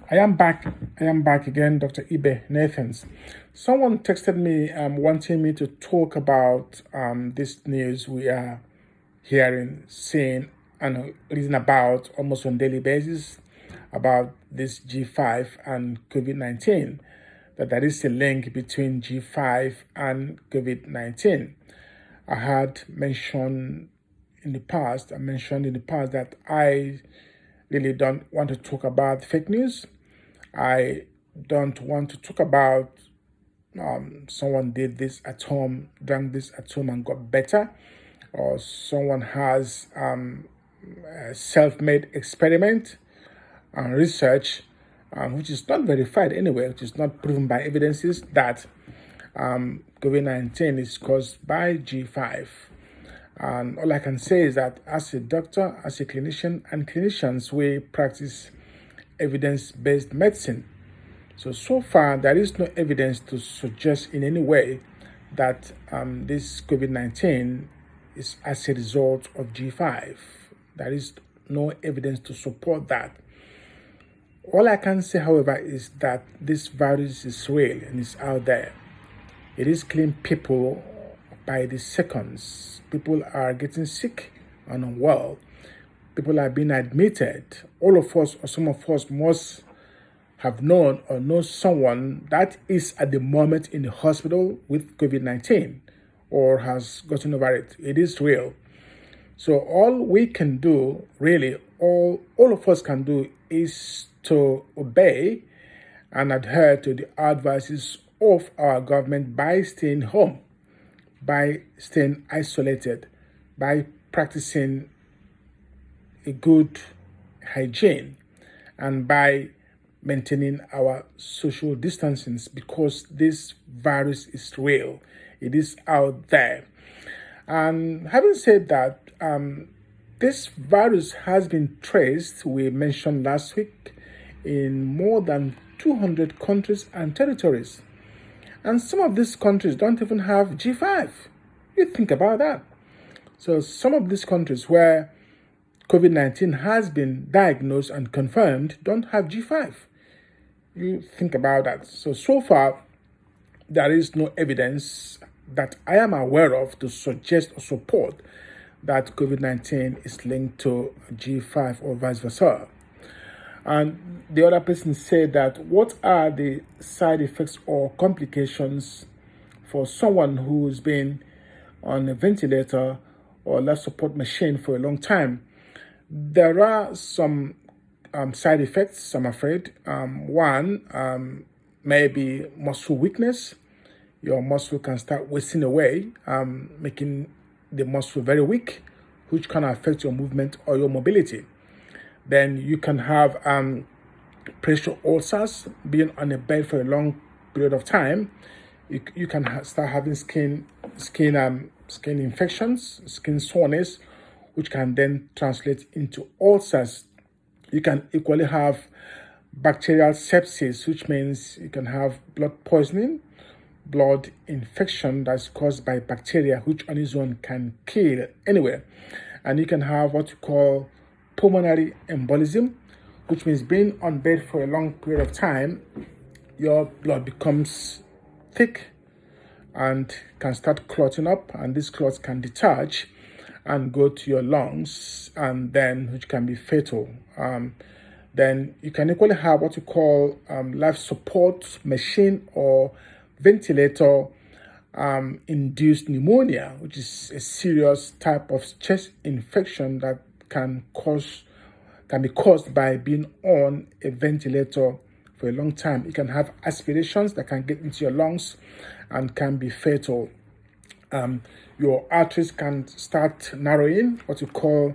I am back. I am back again, Dr. Ibe Nathans. Someone texted me wanting me to talk about this news we are hearing, seeing, and reading about almost on daily basis about this G5 and COVID-19. That there is a link between G5 and COVID-19. I had mentioned I mentioned in the past that I really don't want to talk about fake news. I don't want to talk about someone did this at home, drank this at home and got better, or someone has a self-made experiment and research, which is not verified anyway, which is not proven by evidences that COVID-19 is caused by G5. And all I can say is that as a doctor, as a clinician, and clinicians, we practice evidence-based medicine. So far, there is no evidence to suggest in any way that this COVID-19 is as a result of G5. There is no evidence to support that. All I can say, however, is that this virus is real and is out there. It is killing people by the seconds. People are getting sick and unwell. People are being admitted. All of us, or some of us, must have known or know someone that is at the moment in the hospital with COVID-19 or has gotten over it. It is real. So all we can do, really, all of us can do is to obey and adhere to the advices of our government by staying home, by staying isolated, by practicing a good hygiene, and by maintaining our social distancing, because this virus is real. It is out there. And having said that, this virus has been traced, we mentioned last week, in more than 200 countries and territories. And some of these countries don't even have G5. You think about that. So some of these countries where COVID-19 has been diagnosed and confirmed don't have G5. You think about that. So far, there is no evidence that I am aware of to suggest or support that COVID-19 is linked to G5 or vice versa. And the other person said that what are the side effects or complications for someone who's been on a ventilator or life support machine for a long time? There are some side effects, I'm afraid. One may be muscle weakness. Your muscle can start wasting away, making the muscle very weak, which can affect your movement or your mobility. Then you can have pressure ulcers, being on a bed for a long period of time. You can start having skin infections, skin soreness, which can then translate into ulcers. You can equally have bacterial sepsis, which means you can have blood poisoning, blood infection that's caused by bacteria, which on its own can kill anywhere. And you can have what you call pulmonary embolism, which means being on bed for a long period of time, your blood becomes thick and can start clotting up, and these clots can detach and go to your lungs, and then which can be fatal. Then you can equally have what you call life support machine or ventilator induced pneumonia, which is a serious type of chest infection that can be caused by being on a ventilator for a long time. You can have aspirations that can get into your lungs and can be fatal. Your arteries can start narrowing, what you call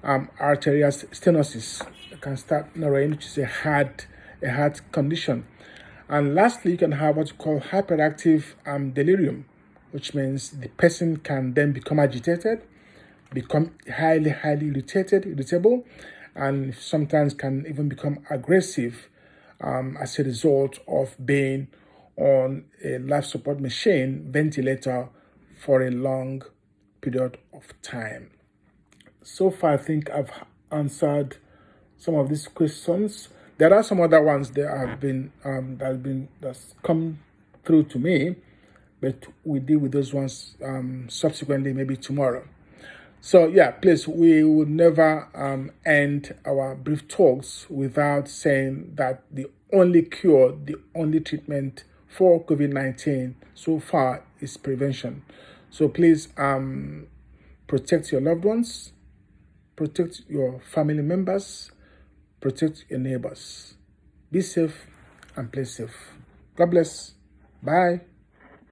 arterial stenosis. It can start narrowing, which is a heart condition. And lastly, you can have what you call hyperactive delirium, which means the person can then become agitated, become highly irritable, and sometimes can even become aggressive as a result of being on a life support machine, ventilator, for a long period of time. So far, I think I've answered some of these questions. There are some other ones that's come through to me, but we deal with those ones subsequently, maybe tomorrow. So yeah, please, we would never end our brief talks without saying that the only cure, the only treatment for COVID-19 so far is prevention. So please protect your loved ones, protect your family members, protect your neighbors. Be safe and play safe. God bless. Bye.